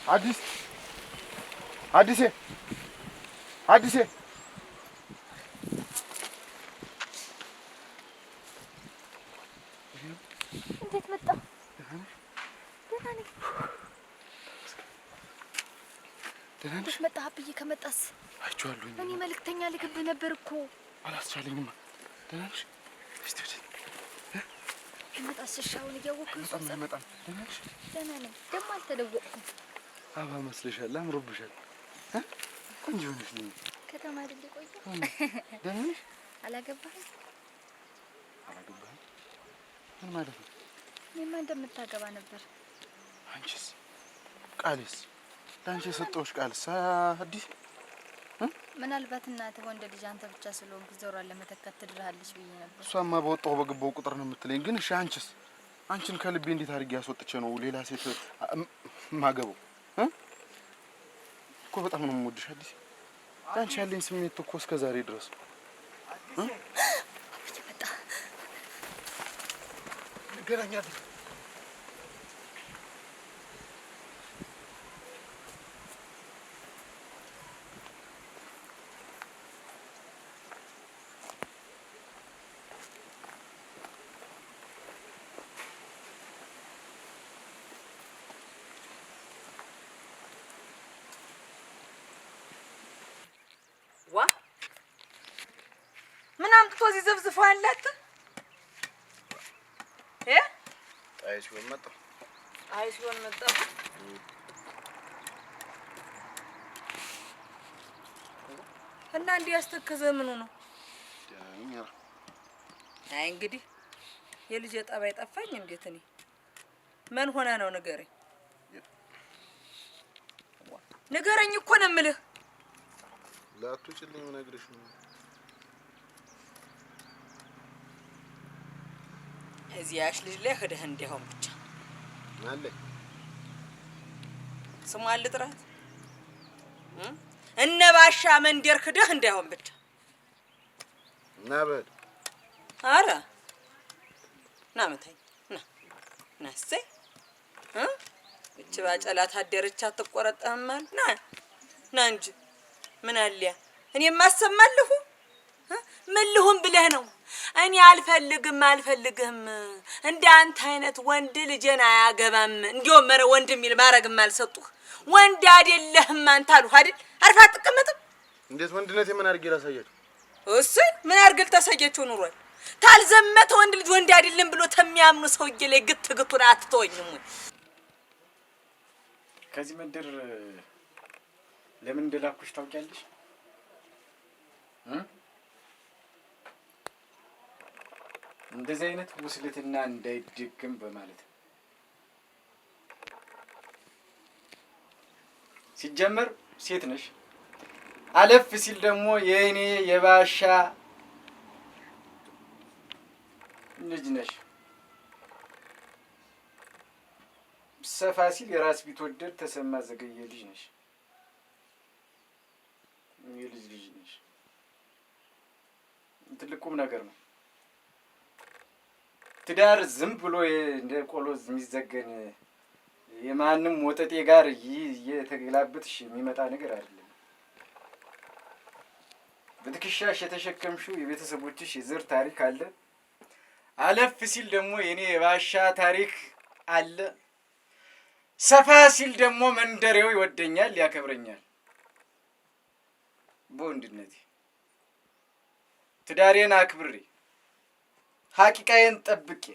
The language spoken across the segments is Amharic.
አዲስ አዲሴ አዲሴ እንዴት መጣ? ደህና ነኝ። እንዴት መጣ? አብዬ ከመጣስ አይቼዋለሁ። እኔ መልእክተኛ ልክብህ ነበር እኮ አላስቻለኝም። ደህና ነሽ? እስቲ ወዲህ ከመጣስ ሻውን እያወቅሁ መጣም ደህና ነሽ? ደህና ነኝ። ደግሞ አልተለወቅኩም። አባ መስለሻል፣ አምሮብሻል። ቆንጆ ነሽ። ከተማ አይደል የቆየው? ደህና ነሽ? አላገባህም? አላገባህም? ምን ማለት ነው? እኔማ እንደምታገባ ነበር። አንቺስ? ቃልስ? ለአንቺ የሰጠሁሽ ቃልስ? አዲስ ምናልባት እናትህ ወንድ ልጅ አንተ ብቻ ስለሆንክ ዞሯን ለመተካት ትድርሃለች ብዬ ነበር። እሷማ በወጣሁ በገባሁ ቁጥር ነው የምትለኝ። ግን እሺ አንቺስ? አንቺን ከልቤ እንዴት አድርጌ ያስወጥቼ ነው ሌላ ሴት ማገባው? እኮ በጣም ነው የምወድሽ አዲስ። ለአንቺ ያለኝ ስሜት እኮ እስከ ዛሬ ድረስ መጣ። እንገናኛለን። ምን አምጥቶ እዚህ ዘብዝፎ ያላት አይ ሲሆን መጣ እና እንዲህ ያስተከዘ ምኑ ነው? አይ እንግዲህ የልጅ ጠባይ ጠፋኝ። እንዴት እኔ ምን ሆነ ነው? ንገረኝ እኮ ነው የምልህ። ላትውጭልኝ ነግሬሽ ነው። እዚያሽ ልጅ ላይ ሄደህ እንዲያውም ብቻ ማለት ስሟን ልጥራት እነ ባሻ መንደር ሄደህ እንዲያውም ብቻ ናበል። አረ ና መታኝ ና እሰይ እቺ ባጨላ ታደረች አትቆረጠም ማለት ና እንጂ ምን አለያ እኔ ማሰማልሁ ምን ልሁን ብለህ ነው? እኔ አልፈልግህም። እንደ አንተ አይነት ወንድ ልጅን አያገባም። እንዲያው መረ ወንድ የሚል ማረግም አልሰጡህ። ወንድ አይደለህም አንተ አሉህ አይደል? አርፋ አትቀመጥም? እንዴት ወንድነት የምን አድርጌ ላሳያችሁ? እሰይ ምን አድርገህ ታሳያችሁ ኑሯል? ታልዘመተ ወንድ ልጅ ወንድ አይደለም ብሎ ተሚያምኑ ሰውዬ ላይ ግትግቱን አትተወኝም ወይ? ከዚህ መንደር ለምን እንደላኩሽ ታውቂያለሽ? እንደዚህ አይነት ውስልትና እንዳይደግም በማለት ሲጀመር ሴት ነሽ፣ አለፍ ሲል ደግሞ የእኔ የባሻ ልጅ ነሽ። ሰፋ ሲል የራስ ቢትወደድ ተሰማ ዘገየ ልጅ ነሽ። የልጅ ነሽ። ትልቁም ነገር ነው። ትዳር ዝም ብሎ እንደ ቆሎ የሚዘገን የማንም ወጠጤ ጋር እየተገላበጥሽ የሚመጣ ነገር አይደለም። በትከሻሽ የተሸከምሽው የቤተሰቦችሽ የዘር ታሪክ አለ። አለፍ ሲል ደግሞ የኔ የባሻ ታሪክ አለ። ሰፋ ሲል ደግሞ መንደሬው ይወደኛል፣ ያከብረኛል። በወንድነቴ ትዳሬን አክብሬ ሐቂቃዬን ጠብቄ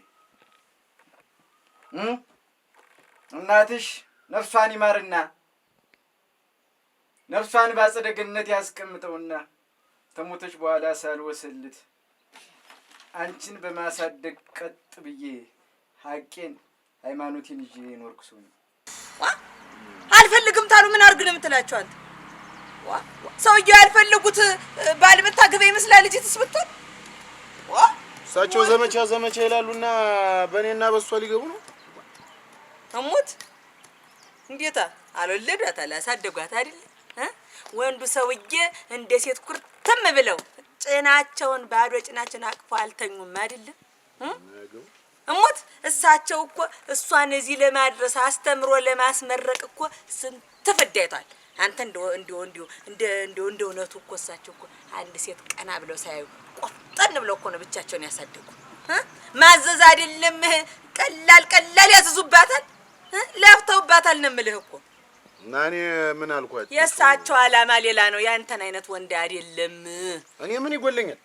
እናትሽ ነፍሷን ይማርና ነፍሷን ባጸደ ገነት ያስቀምጠውና ተሞተች በኋላ ሳልወሰልት አንቺን በማሳደግ ቀጥ ብዬ ሐቄን ሃይማኖቴን ይዤ ኖርኩ ሰው ነው። አልፈልግም ታሉ ምን አርግ ነው የምትላቸው አንተ? ሰውዬው ያልፈልጉት ባልመታገበ ይመስላል ልጅ ትስብቷል። እሳቸው ዘመቻ ይላሉና በእኔና በሷ ሊገቡ ነው። አሞት እንዴታ አልወለዷት አላሳደጓት አይደል? ወንዱ ሰውዬ እንደ ሴት ኩርተም ብለው ጭናቸውን ባዶ ጭናቸውን አቅፈው አልተኙም አይደል? እሞት እሳቸው እኮ እሷን እዚህ ለማድረስ አስተምሮ ለማስመረቅ እኮ ስንት ፍዳይቷል። አንተ እንደ እውነቱ እኮ እሳቸው እኮ አንድ ሴት ቀና ብለው ሳያዩ ቆፍጠን ብለው እኮ ነው ብቻቸውን ያሳደጉ። ማዘዝ አይደለም ቀላል ያዝዙባታል፣ ለፍተውባታል ነው የምልህ እኮ። እና እኔ ምን አልኳቸው? የእሳቸው ዓላማ ሌላ ነው፣ ያንተን አይነት ወንድ አይደለም። እኔ ምን ይጎለኛል?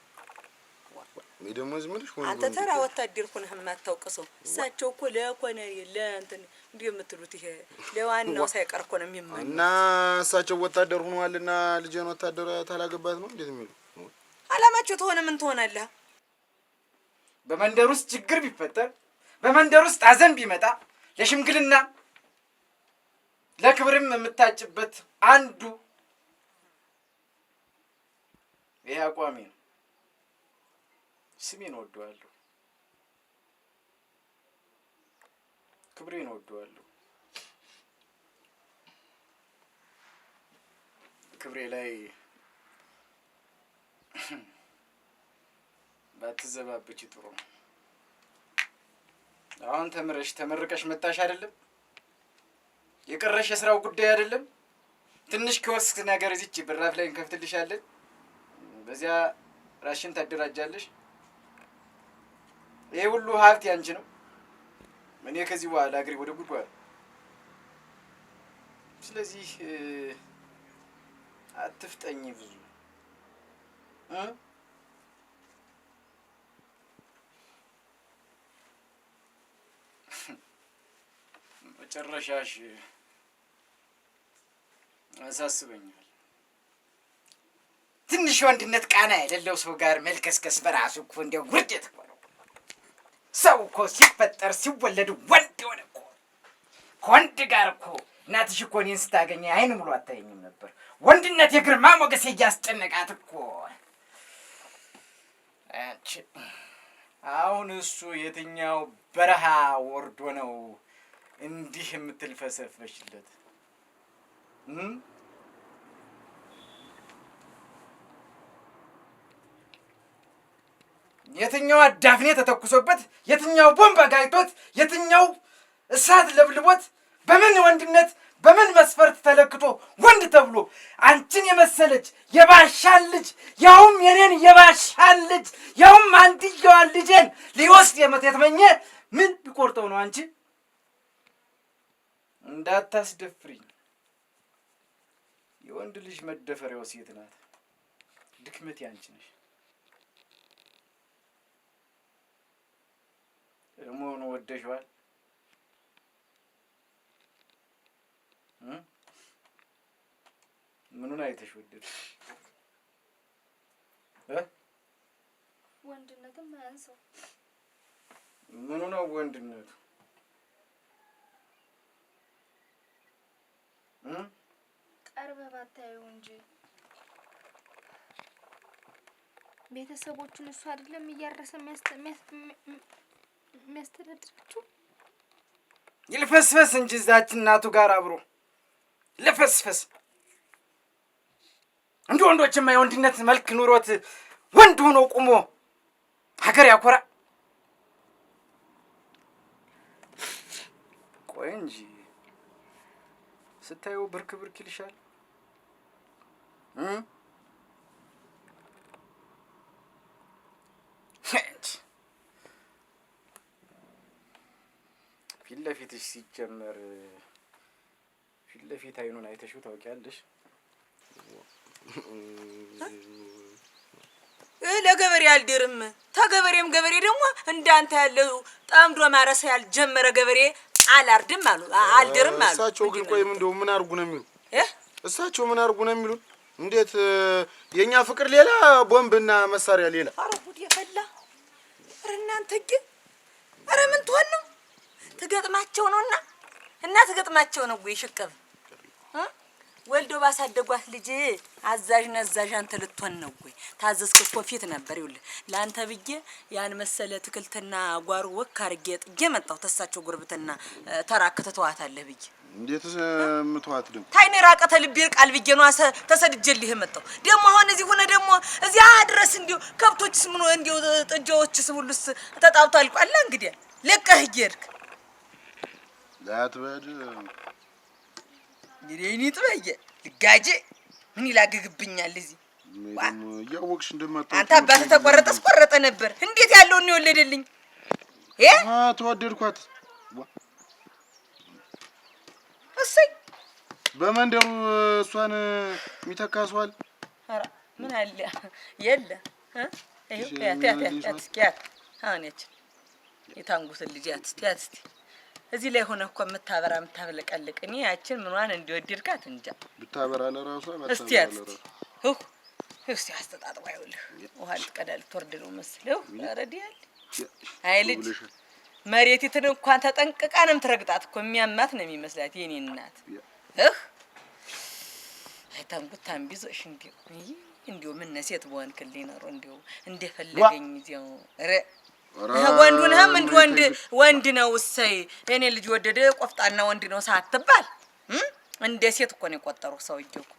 እኔ ደግሞ ዝም ብለሽ አንተ ተራ ወታደር ሆነህ የማታውቅ ሰው። እሳቸው እኮ ለኮሎኔል ለእንትን እንዲህ የምትሉት ይሄ ለዋናው ሳይቀር እኮ ነው የሚመኙ። እና እሳቸው ወታደር ሆነዋልና ልጄን ወታደር ታላገባት ነው እንዴት የሚሉ ዓላማቸው ተሆነ ምን ትሆናለህ? በመንደር ውስጥ ችግር ቢፈጠር፣ በመንደር ውስጥ ሐዘን ቢመጣ ለሽምግልና ለክብርም የምታጭበት አንዱ ይሄ አቋሜ ነው። ስሜን እወደዋለሁ፣ ክብሬን እወደዋለሁ። ክብሬ ላይ ባትዘባብች ጥሩ ነው። አሁን ተመርቀሽ መጣሽ አይደለም? የቀረሽ የስራው ጉዳይ አይደለም? ትንሽ ኪዮስክ ነገር እዚች በራፍ ላይ እንከፍትልሻለን። በዚያ ራሽን ታደራጃለሽ። ይሄ ሁሉ ሀብት ያንቺ ነው። እኔ ከዚህ በኋላ እግሬ ወደ ጉድጓድ። ስለዚህ አትፍጠኝ ብዙ መጨረሻሽ አሳስበኛል። ትንሽ ወንድነት ቃና የሌለው ሰው ጋር መልከስከስ በራሱ እኮ እንደው ውርደት እኮ ነው። ሰው እኮ ሲፈጠር ሲወለድ ወንድ ሆነ እኮ። ከወንድ ጋር እኮ እናትሽ እኮ እኔን ስታገኘ አይን ሙሉ አታየኝም ነበር። ወንድነት የግርማ ሞገሴ እያስጨነቃት እኮ። አንቺ አሁን እሱ የትኛው በረሃ ወርዶ ነው እንዲህ የምትልፈሰፈሽለት? የትኛው አዳፍኔ ተተኩሶበት፣ የትኛው ቦምብ አጋይቶት፣ የትኛው እሳት ለብልቦት፣ በምን ወንድነት በምን መስፈርት ተለክቶ ወንድ ተብሎ አንቺን የመሰለች የባሻን ልጅ ያውም የኔን የባሻን ልጅ ያውም አንድየዋን ልጄን ሊወስድ የተመኘ ምን ቢቆርጠው ነው? አንቺ እንዳታስደፍሪኝ። የወንድ ልጅ መደፈሪያው ሴት ናት። ድክመት ያንቺ ነሽ። እሞኑ ወደሽዋል? ምኑን አይተሽ ወደድሽ? ወንድነትም አያንሰው። ምኑ ነው ወንድነቱ? ቀርበህ ባታየው እንጂ ቤተሰቦቹን እሱ አይደለም እያረሰ የሚያስተዳድራቸው። ይልፈስፈስ እንጂ እዛች እናቱ ጋር አብሮ ልፈስፈስ። እንደ ወንዶችማ የወንድነት መልክ ኑሮት ወንድ ሆኖ ቁሞ ሀገር ያኮራ። ቆይ እንጂ ስታየው ብርክ ብርክ ይልሻል። ፊት ለፊትሽ ሲጀመር ፊት ለፊት አይኑን አይተሽው ታውቂያለሽ? ለገበሬ አልደርም። ተገበሬም ገበሬ ደግሞ እንዳንተ ያለው ጣምዶ ማረስ ያልጀመረ ገበሬ አላርድም አሉ አልደርም አሉ። እሳቸው ግን ቆይ እንደው ምን አርጉ ነው የሚሉ? እሳቸው ምን አርጉ ነው የሚሉ? እንዴት የኛ ፍቅር ሌላ ቦምብና መሳሪያ ሌላ? ኧረ ጉድ የፈላ። ኧረ እናንተ ግን ኧረ ምን ትሆን ነው? ትገጥማቸው ነውና እና ትገጥማቸው ነው ወይ ሽቀብ ወልዶ ባሳደጓት ልጅ አዛዥ ነዛዥ አንተ ልትሆን ነው ወይ? ታዘዝክ እኮ ፊት ነበር። ይኸውልህ ለአንተ ብዬ ያን መሰለ ትክልትና ጓሩ ወክ አድርጌ ጥጌ መጣሁ። ተሳቸው ጉርብትና ተራክተ ተዋታለህ ብዬ እንዴት ምትዋት ደግሞ ታይኔ ራቀተ ልቤ ቃል ብዬ ነው ተሰድጀልህ መጣሁ። ደግሞ አሁን እዚህ ሆነ ደግሞ እዚያ ድረስ እንዲው ከብቶችስ ምን እንዲው ጥጃዎችስ ሁሉስ ተጣብቶ አልቋል። እንግዲህ ለቀህ ሄድክ ላትበድ ይሬኒ ጥበየ ልጋጄ ምን ይላግግብኛል እዚህ ደሞ ያወቅሽ እንደማጣ አንተ አባተ ተቆረጠስ ቆረጠ ነበር እንዴት ያለው ነው የወለደልኝ ተወደድኳት እሰይ በመንደሩ እሷን ሚተካሷል ኧረ ምን አለ የለ ይሄ ያት አነች የታንጉት ልጅ ያት እዚህ ላይ ሆነ እኮ የምታበራ የምታበለቀልቅ እኔ ያችን ምኗን እንዲወድርካት እንጃ ብታበራ ለራሷ ማታበራ እስቲ አስተጣጥባ ይኸውልህ ውሃ ልትቀዳል ትወርድ ነው መስለው አረዲያል አይ ልጅ መሬቲትን እንኳን ተጠንቅቃ ነው የምትረግጣት እኮ የሚያማት ነው የሚመስላት የኔ እናት አይታንጉት ታምቢዞሽ እንዲው ምን ነሴት በወንክልኝ ነው እንዲው እንደፈለገኝ እዚያው ወንዱንህም ወንድ ነው እሰይ እኔ ልጅ ወደደ ቆፍጣና ወንድ ነው ሳትባል እንደ ሴት እኮ ነው የቆጠሩ ሰውዬው እኮ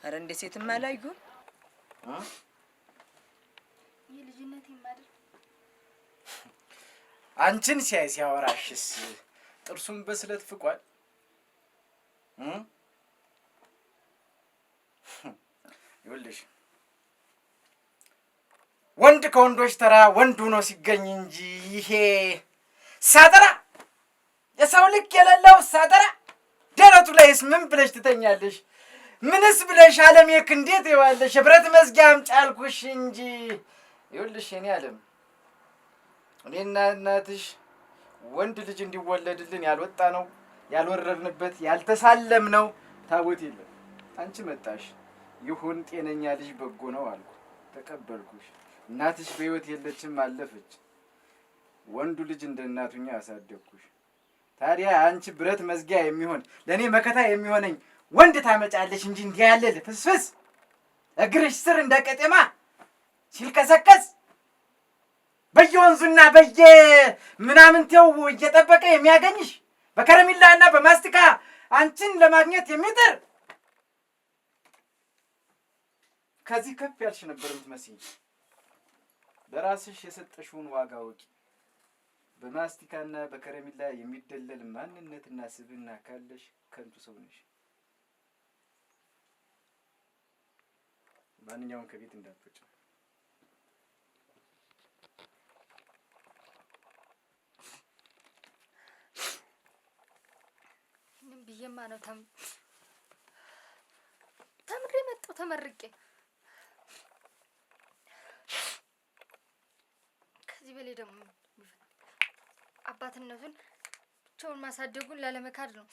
አረ እንደ ሴትም አላዩ የልጅነት ይማድር አንቺን ሲያወራሽስ ጥርሱን በስለት ፍቋል ይኸውልሽ ወንድ ከወንዶች ተራ ወንዱ ነው ሲገኝ እንጂ ይሄ ሳጠራ የሰው ልክ የሌለው ሳጠራ ደረቱ ላይስ ምን ብለሽ ትተኛለሽ ምንስ ብለሽ ዓለሜክ እንዴት ይዋለሽ ብረት መዝጊያም ጫልኩሽ እንጂ ይኸውልሽ እኔ ዓለም እኔና እናትሽ ወንድ ልጅ እንዲወለድልን ያልወጣ ነው ያልወረድንበት ያልተሳለም ነው ታቦት የለም አንቺ መጣሽ ይሁን ጤነኛ ልጅ በጎ ነው አልኩ ተቀበልኩሽ እናትሽ በህይወት የለችም አለፈች ወንዱ ልጅ እንደ እናቱኛ አሳደግኩሽ ታዲያ አንቺ ብረት መዝጊያ የሚሆን ለኔ መከታ የሚሆነኝ ወንድ ታመጫለሽ እንጂ እንዲህ ያለ ፍስፍስ እግርሽ ስር እንደ ቀጤማ ሲልከሰከስ በየወንዙና ምናምንቴው እየጠበቀ የሚያገኝሽ በከረሚላና በማስቲካ አንቺን ለማግኘት የሚጥር ከዚህ ከፍ ያልሽ ነበር የምትመስይ ለራስሽ የሰጠሽውን ዋጋ ወቂ በማስቲካና በከረሚላ የሚደለል ማንነትና ስብዕና ካለሽ ከንቱ ሰው ነሽ ማንኛውም ከቤት እንዳትወጪ ብዬማ ነው ተምሬ መጣሁ ተመርቄ ከዚህ በላይ ደግሞ አባትነቱን ብቻውን ማሳደጉን ላለመካድ ነው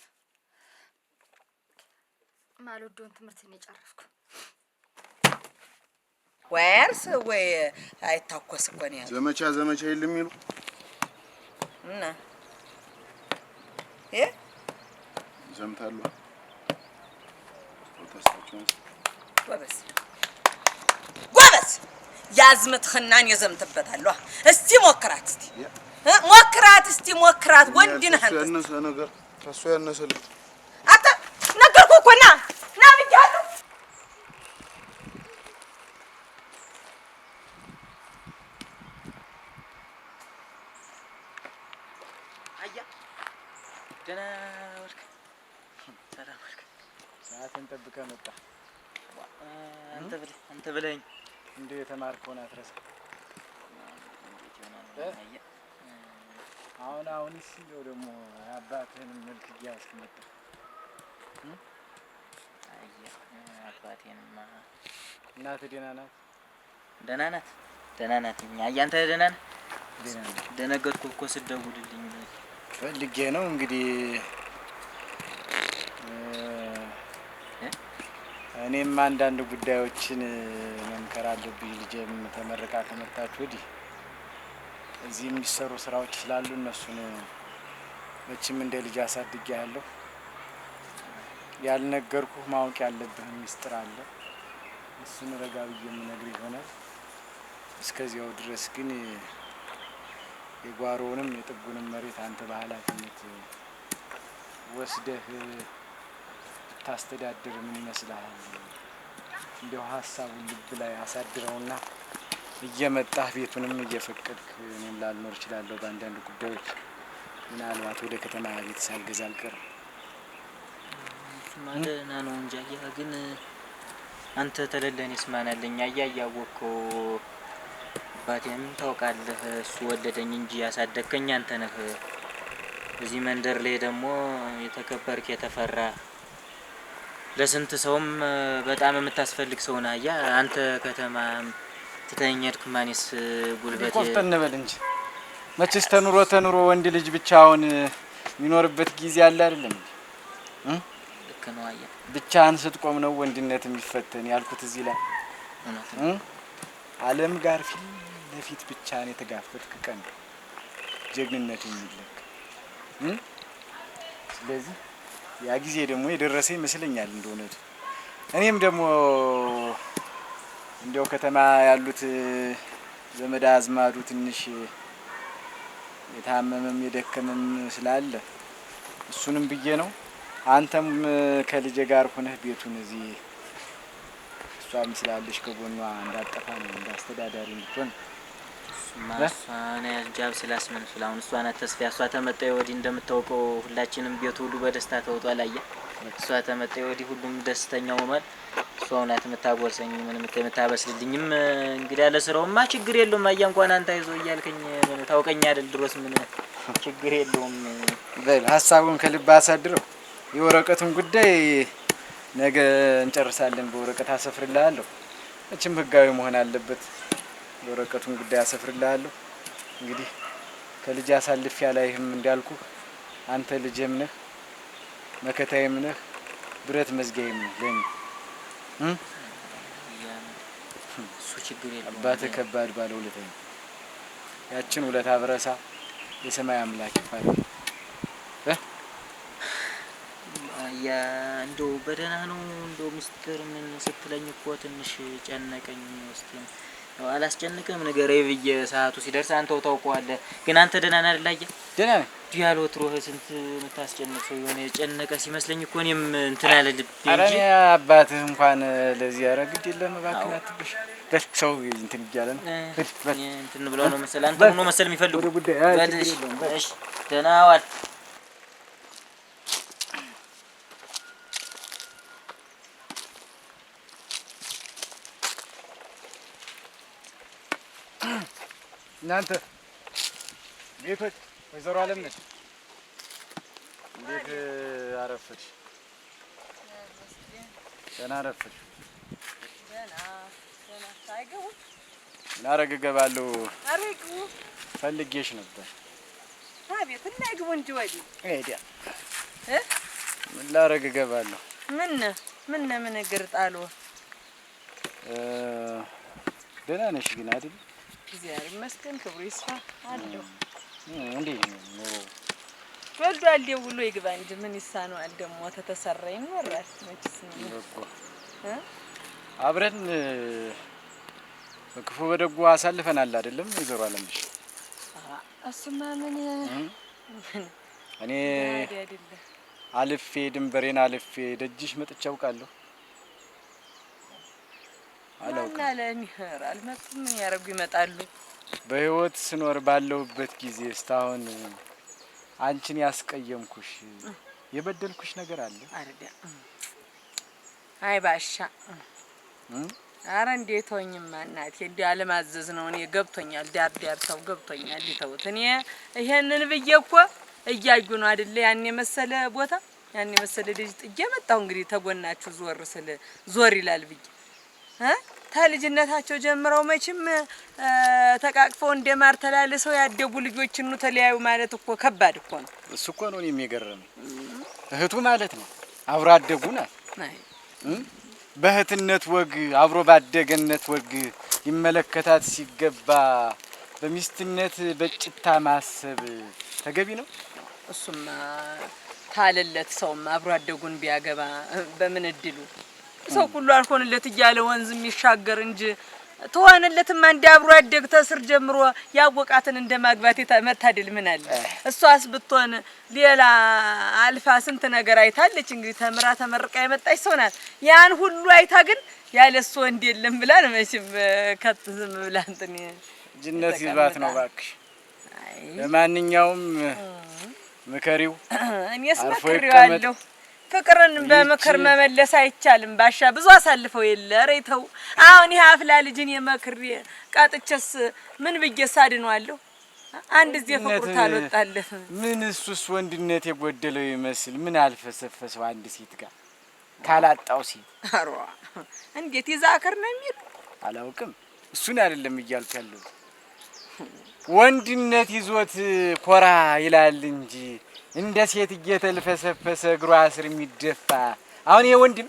ማልወደውን ትምህርት ነው የጨረስኩ ወይስ ወይ አይታኮስ እኮ ነው ዘመቻ የለም ይሉ እና ዘምታሉ ጎበዝ ያዝምትህናን የዘምትበታለሁ እስቲ ሞክራት ወንድ ነህ ያነሰ ነገር ከሱ ያነሰልህ አታ ነገርኩህ እኮ ና ብያለሁ አያ ደህና ወልክ ሰላም ወልክ ሰዓትን ጠብቀህ መጣ አንተ ብለኝ እንዴ የተማርከውን አትረሳ አሁንስ እንደው ደግሞ አባትህን መልክ እያስክ መጣ አባቴንማ እናትህ ደህና ናት እኛ አንተ ደህና ነህ ደነገጥኩ እኮ ስደውልልኝ ፈልጌ ነው እንግዲህ እኔም አንዳንድ ጉዳዮችን መምከር አለብኝ ልጄም ተመርቃ ከመጣች ወዲህ እዚህ የሚሰሩ ስራዎች ስላሉ እነሱን መቼም እንደ ልጅ አሳድጌያለሁ ያልነገርኩህ ማወቅ ያለብህ ሚስጥር አለ እሱን ረጋ ብዬ የምነግርህ ይሆናል እስከዚያው ድረስ ግን የጓሮውንም የጥጉንም መሬት አንተ በኃላፊነት ወስደህ ታስተዳድር ምን ይመስላል እንደው ሐሳቡን ልብ ላይ አሳድረውና እየመጣህ ቤቱንም እየፈቀድክ እኔም ላልኖር እችላለሁ በአንዳንድ ጉዳዮች ምናልባት ወደ ከተማ ቤት ሳልገዛ አልቀርም። ደህና ነው እንጂ አያ ግን አንተ ተለለኔስ ማን አለኝ? አያ እያወቅኸው አባቴም ታውቃለህ እሱ ወለደኝ እንጂ ያሳደግከኝ አንተ ነህ። እዚህ መንደር ላይ ደግሞ የተከበርክ የተፈራ ለስንት ሰውም በጣም የምታስፈልግ ሰው ነህ። አያ አንተ ከተማ ትተኸኝ ሄድክ ማንስ ጉልበቴ ቆፍጠን በል እንጂ መቼስ ተኑሮ ወንድ ልጅ ብቻውን የሚኖርበት ጊዜ አለ አይደለም? ልክ ነው አያ። ብቻህን ስትቆም ነው ወንድነት የሚፈተን ያልኩት እዚህ ላይ ዓለም ጋር ፊት ለፊት ብቻህን የተጋፈጥክ ቀን ጀግንነት የሚለክ ስለዚህ ያ ጊዜ ደግሞ የደረሰ ይመስለኛል እንደሆነቱ። እኔም ደግሞ እንዲያው ከተማ ያሉት ዘመድ አዝማዱ ትንሽ የታመመም የደከመም ስላለ እሱንም ብዬ ነው። አንተም ከልጄ ጋር ሆነህ ቤቱን እዚህ እሷም ስላለሽ ከጎኗ እንዳጠፋ ነው እንዳስተዳዳሪ እንድትሆን ማሳኔ ጃብ ስላስመን ስለአሁን እሷ ናት ተስፋ እሷ ተመጣይ ወዲ እንደምታውቀው ሁላችንም ቤቱ ሁሉ በደስታ ተውጧል። አያ እሷ ተመጣይ ወዲ ሁሉም ደስተኛ ሆኗል። እሷ ናት የምታጎርሰኝ ምንም የምታበስልልኝም እንግዲህ ያለ ስራውማ ችግር የለውም። አያ እንኳን አንተ አይዞህ እያልከኝ ምን ታውቀኛ አይደል? ድሮስ ምን ችግር የለውም። በል ሐሳቡን ከልብ አሳድረው። የወረቀቱን ጉዳይ ነገ እንጨርሳለን። በወረቀት አሰፍርልሃለሁ። እችም ህጋዊ መሆን አለበት። የወረቀቱን ጉዳይ አሰፍርልሃለሁ። እንግዲህ ከልጅ አሳልፍ ያላይህም እንዳልኩ አንተ ልጄም ነህ መከታዬም ነህ ብረት መዝጊያዬም ነህ ለኔ እሱ ችግር የለውም። አባትህ ከባድ ባለውለታዬ ነው። ያችን ውለታ ብረሳ የሰማይ አምላክ ይፋል። ያ እንደው በደህና ነው እንደው ሚስጥር ምን ስትለኝ እኮ ትንሽ ጨነቀኝ። ወስቴን አላስጨንቅም ንገረኝ ብዬ ሰዓቱ ሲደርስ አንተው ታውቀዋለህ። ግን አንተ ደህና ነህ አይደል? አየህ ደህና ነኝ። ዲያሎ ትሮህ ስንት የምታስጨንቅ ሰው የሆነ የጨነቀ ሲመስለኝ እኮ እኔም እንትን አለ ልብ እንጂ። ኧረ እኔ አባትህ እንኳን ለዚህ ኧረ ግድ የለም እባክህ አትብሽ። በል ሰው እንትን እያለ ነው እንትን ብለው ነው መሰል አንተ ሆኖ መሰል የሚፈልጉ በልሽ። እሺ ደህና ዋል። እናንተ ቤቶች ወይዘሮ አለምነሽ እንዴት አረፈድሽ? ደህና አረፈድሽ? ደህና ሳይገቡ ምን አረግ እገባለሁ። ኧረ ይግቡ ፈልጌሽ ነበር። አቤት እና ይግቡ እንጂ ወዲህ ሄዲያ ምን ላረግ እገባለሁ። ምን እግር ጣሉ? ደህና ነሽ ግን አይደል? እግዚአብሔር ይመስገን ክብሩ ይስፋ አለሁ። እንዴት ነው ኑሮ? ወልዷል ብሎ ይግባ እንጂ ምን ይሳነዋል ደግሞ ተተሰራ ይኖራል መችስ ነው እኮ አብረን በክፉ በደጉ አሳልፈናል አይደለም ወይዘሮ አለምነሽ? እሱማ ምን እኔ አልፌ ድንበሬን አልፌ ደጅሽ መጥቼ አውቃለሁ። አላውቅም ለሚሄር አልመጡም። ምን ያረጉ ይመጣሉ? በህይወት ስኖር ባለውበት ጊዜ እስካሁን አንቺን ያስቀየምኩሽ የበደልኩሽ ነገር አለ? አረዳ አይ ባሻ አረ እንዴት ሆኝማ እናቴ እንዴ አለማዘዝ ነው። እኔ ገብቶኛል ዳር ተው ገብቶኛል። ይተውት እኔ ይሄንን ብዬ እኮ እያዩ ነው አይደለ? ያን የመሰለ ቦታ ያን የመሰለ ልጅ ጥዬ መጣሁ። እንግዲህ ተጎናችሁ ዞር ስለ ዞር ይላል ብዬ ታልጅነታቸው ጀምረው መቼም ተቃቅፈው እንደማር ተላልሰው ያደጉ ልጆችን ነው ተለያዩ ማለት እኮ ከባድ እኮ ነው። እሱ እኮ ነው የሚገርመኝ። እህቱ ማለት ነው አብሮ አደጉ ናት። በእህትነት ወግ አብሮ ባደገነት ወግ ይመለከታት ሲገባ በሚስትነት በጭታ ማሰብ ተገቢ ነው? እሱማ ታለለት ሰውማ አብሮ አደጉን ቢያገባ በምን እድሉ ሰው ሁሉ አልሆንለት እያለ ወንዝ የሚሻገር እንጂ ተዋነለትማ እንደ አብሮ አደግ ተስር ጀምሮ ያወቃትን እንደማግባት መታደል ምን አለ? እሷስ ብትሆን ሌላ አልፋ ስንት ነገር አይታለች። እንግዲህ ተምራ ተመርቃ የመጣች ሰው ናት። ያን ሁሉ አይታ ግን ያለሱ ወንድ የለም ብላ ነው መቼም ከትዝም ብላ እንትን ጅነት ይዟት ነው እባክሽ። ለማንኛውም ምከሪው። እኔስ መክሬዋለሁ። ፍቅርን በምክር መመለስ አይቻልም። ባሻ ብዙ አሳልፈው የለ ሬተው አሁን ይሄ አፍላ ልጅን የመክሬ ቀጥቼስ ምን ብዬሽ አድነዋለሁ? አንድ ጊዜ ፍቅሩ ታልወጣለህ ምን እሱስ ወንድነት የጎደለው ይመስል ምን አልፈሰፈሰው አንድ ሴት ጋር ካላጣው ሴት አሯ እንዴት ይዛከር ነው የሚል አላውቅም። እሱን አይደለም እያልኩ ያለው ወንድነት ይዞት ኮራ ይላል እንጂ እንደ ሴት እየተልፈሰፈሰ እግሯ ስር የሚደፋ አሁን ይሄ ወንድም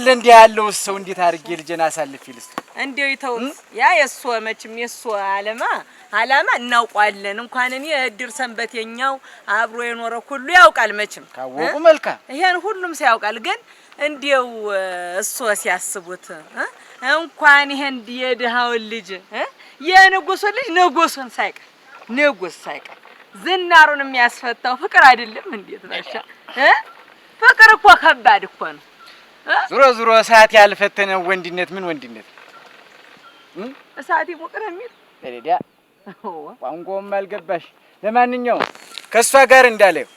ለእንዲህ ያለው ሰው እንዴት አድርጌ ልጄን አሳልፍ ይልስ እንዴው ይተውት። ያ የእሱ መቼም የእሱ አላማ እናውቋለን። እንኳን እኔ እድር ሰንበቴኛው አብሮ የኖረ ሁሉ ያውቃል። መቼም ካወቁ መልካም ይሄን ሁሉም ሲያውቃል። ግን እንዴው እሱ ሲያስቡት እንኳን ይሄን የድሃውን ልጅ የንጉሱን ልጅ ንጉሱን ሳይቀር ዝናሩን የሚያስፈታው ፍቅር አይደለም። እንዴት ነሽ? ፍቅር እኮ ከባድ እኮ ነው። ዙሮ ሰዓት ያልፈተነው ወንድነት ምን ወንድነት እሳት ይሞቅር የሚል ለዲያ ቋንቋውም አልገባሽ። ለማንኛውም ከሷ ጋር እንዳለው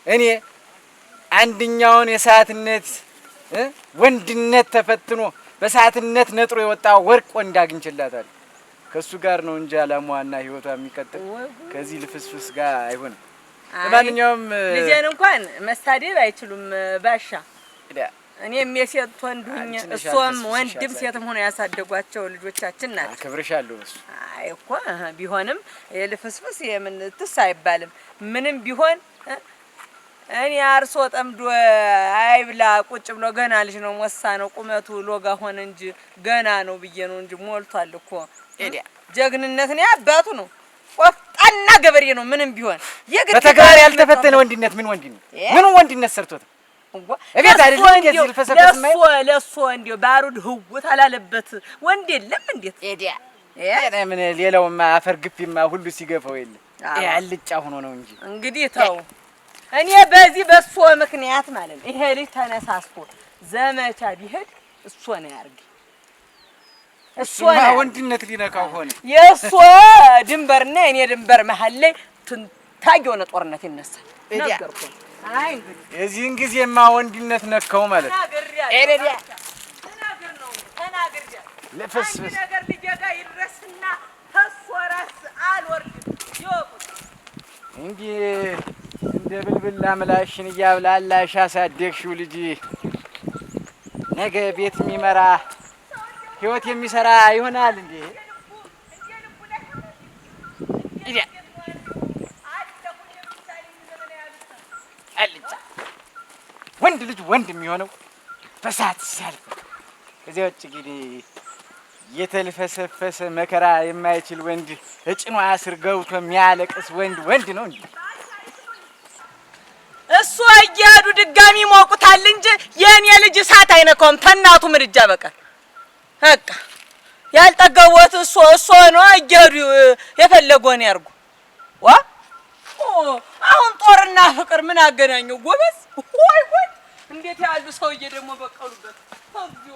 እኔ አንድኛውን የሰዓትነት ወንድነት ተፈትኖ በሰዓትነት ነጥሮ የወጣ ወርቅ ወንድ አግኝቼላታለሁ። ከሱ ጋር ነው እንጂ አላማዋና ህይወቷ የሚቀጥል ከዚህ ልፍስፍስ ጋር አይሆንም። ለማንኛውም ልጄን እንኳን መሳደብ አይችሉም ባሻ። እኔም የሴት ወንዱኝ እሷም ወንድም ሴትም ሆነ ያሳደጓቸው ልጆቻችን ናቸው። አከብርሻለሁ እሱ አይ እኮ ቢሆንም የልፍስፍስ የምን ትስ አይባልም። ምንም ቢሆን እኔ አርሶ ጠምዶ አይብላ ቁጭ ብሎ ገና ልጅ ነው ሞሳ ነው ቁመቱ ሎጋ ሆነ እንጂ ገና ነው ብዬ ነው እንጂ ሞልቷል እኮ ኤዲያ ጀግንነት ነው ያባቱ ነው። ቆፍጣና ገበሬ ነው ምንም ቢሆን በተግባር ያልተፈተነ ወንድነት ምን ወንድነት ምን ወንድነት ሰርቶት እቤት አይደለም እንደዚህ ልፈሰፈስ ማይ ለሱ እንዴው ባሩድ ህውት አላለበት ወንድ የለም እንዴት ኤዲያ ምን ሌላውማ አፈር ግፊማ ሁሉ ሲገፋው የለ ያልጫ ሆኖ ነው እንጂ እንግዲህ ተው። እኔ በዚህ በሱ ምክንያት ማለት ነው ይሄ ልጅ ተነሳስቶ ዘመቻ ቢሄድ እሱ ነው ያርግ እሱ ነው ወንድነት ሊነካው ሆነ የሱ ድንበርና እኔ ድንበር መሃል ላይ ትንታግ የሆነ ጦርነት ይነሳል ነገርኩ። አይ እንግዲህ የዚህን ጊዜማ ወንድነት ነካው ማለት ኤዲያ ተናገር ነው ተናገር ለፈስፈስ ነገር ልጅጋ ይረስና ተሶራስ አልወርድም ይወቁት እንዴ እንደ ብልብል አምላሽን እያብላላሽ አሳደግሽው ልጅ ነገ ቤት የሚመራ ህይወት የሚሰራ ይሆናል እንዴ? ኢዲያ አልጫ ወንድ ልጅ ወንድ የሚሆነው በሳት ሲያልፍ ከዚያ ውጭ እንግዲህ የተልፈሰፈሰ መከራ የማይችል ወንድ እጭኗ ስር ገብቶ የሚያለቅስ ወንድ ነው እንዴ? እሱ እያዱ ድጋሚ ሞቁታል እንጂ የኔ ልጅ እሳት አይነካውም ተናቱ ምድጃ በቃ በቃ ያልጠገወት እሱ ነው እያዱ የፈለገውን ያርጉ። አሁን ጦርና ፍቅር ምን አገናኘው ጎበዝ? ወይ እንዴት ያሉ ሰውዬ ደግሞ በቀሉበት ታዚዮ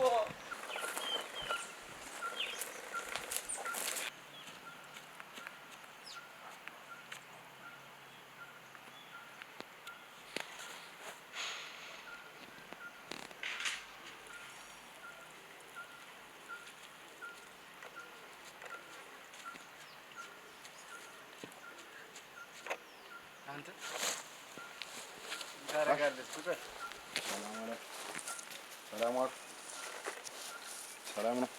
ሰላም ነው።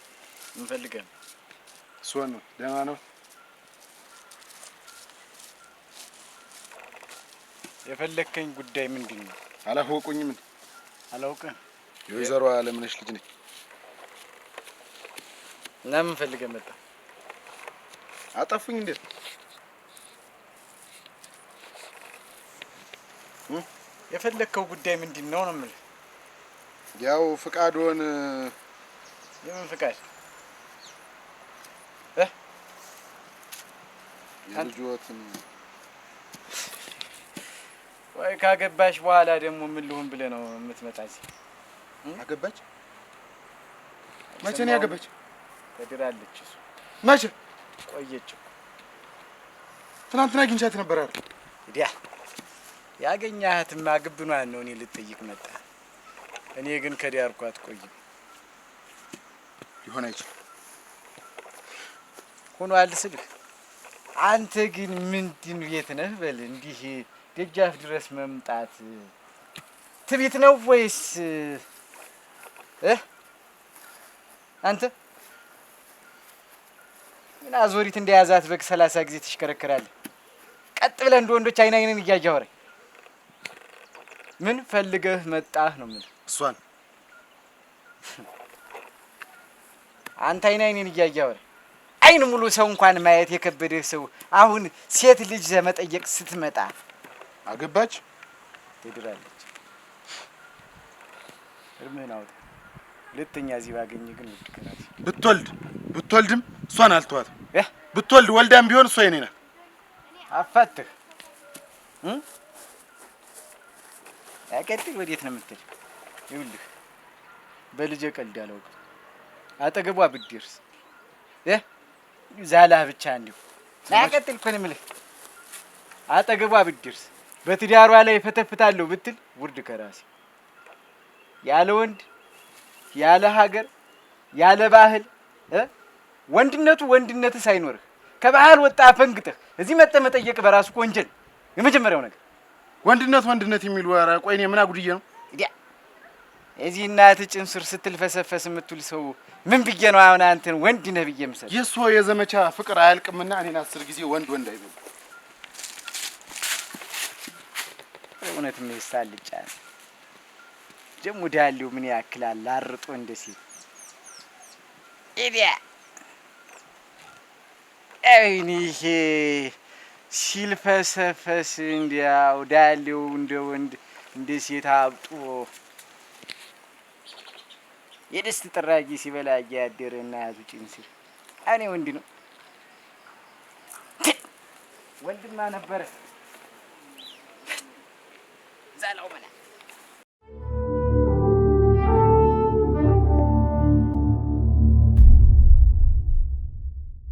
ምን ፈልገህ ነው? እሱን ነው ደህና ነው። የፈለከኝ ጉዳይ ምንድን ነው? አላወቁኝም። አላውቅም። የወይዘሮ አለምነሽ ልጅ ነኝ። እና ምን ፈልገህ መጣ? አጠፉኝ እንዴ? የፈለከው ጉዳይ ምንድን ነው ነው የምልህ? ያው ፍቃዶን የምን ፍቃድ? የልጆትን ወይ ካገባሽ በኋላ ደግሞ ምን ልሁን ብለህ ነው የምትመጣ እዚህ? አገባች? መቼ ነው ያገባች? ተድራለች። እሱ መቼ? ቆየች። ትናንትና አግኝቻት ነበር አይደል? ዲያ ያገኛሃትማ ግብኗን ነው እኔ ልጠይቅ መጣ። እኔ ግን ከዲያርኩ አትቆይም። ሊሆን አይችልም ሆኗል ስልህ አንተ ግን ምንድን ቤት ነህ በል እንዲህ ደጃፍ ድረስ መምጣት ትቢት ነው ወይስ አንተ ምን አዞሪት እንደያዛት በግ 30 ጊዜ ትሽከረከራለህ? ቀጥ ብለህ እንደ ወንዶች አይን አይንን እያየህ አውራኝ። ምን ፈልገህ መጣህ ነው የምልህ። እሷን አንተ አይን አይንን እያየህ አውራኝ። አይን ሙሉ ሰው እንኳን ማየት የከበደህ ሰው አሁን ሴት ልጅ ለመጠየቅ ስትመጣ አገባች ትድራለች። እርምህን አውጣ። ሁለተኛ እዚህ ባገኘ ግን ውድ ከራሴ ብትወልድም እሷን አልተዋትም። ብትወልድ ወልዳም ቢሆን እሷ የኔ ናት። አፋትህ ያቀጥል። ወዴት ነው የምትል? ይኸውልህ በልጄ ቀልድ አላውቅም። አጠገቧ ብትደርስ ዛላህ ብቻ እንዲሁ ያቀጥል እኮ ነው የምልህ። አጠገቧ ብትደርስ በትዳሯ ላይ ፈተፍታለሁ ብትል ውርድ ከራሴ። ያለ ወንድ ያለ ሀገር ያለ ባህል ወንድነቱ ወንድነትህ ሳይኖርህ ከባህል ወጣ ፈንግጠህ እዚህ መጥተህ መጠየቅ በራሱ ወንጀል። የመጀመሪያው ነገር ወንድነት የሚሉ ኧረ ቆይ እኔ ምን አጉድዬ ነው እዚህ እናትህ ጭን ስር ስትልፈሰፈስ የምትውል ሰው ምን ብዬ ነው አሁን አንተን ወንድ ነህ ብዬ የምሰጥ? የእሷ የዘመቻ ፍቅር አያልቅምና እኔን 10 ጊዜ ወንድ አይበል። እውነትም ይሳልጫ ደግሞ ዳሌው ምን ያክላል አርጦ እንደዚህ ኢዲያ አይኒህ ሲልፈሰፈስ እንዲያው ዳሌው እንደ ወንድ እንደ ሴት አብጦ የደስት ጥራጊ ሲበላ ያደረና ያዙ ጭን ሲል እኔ ወንድ ነው ወንድማ ነበረ ዛላው መና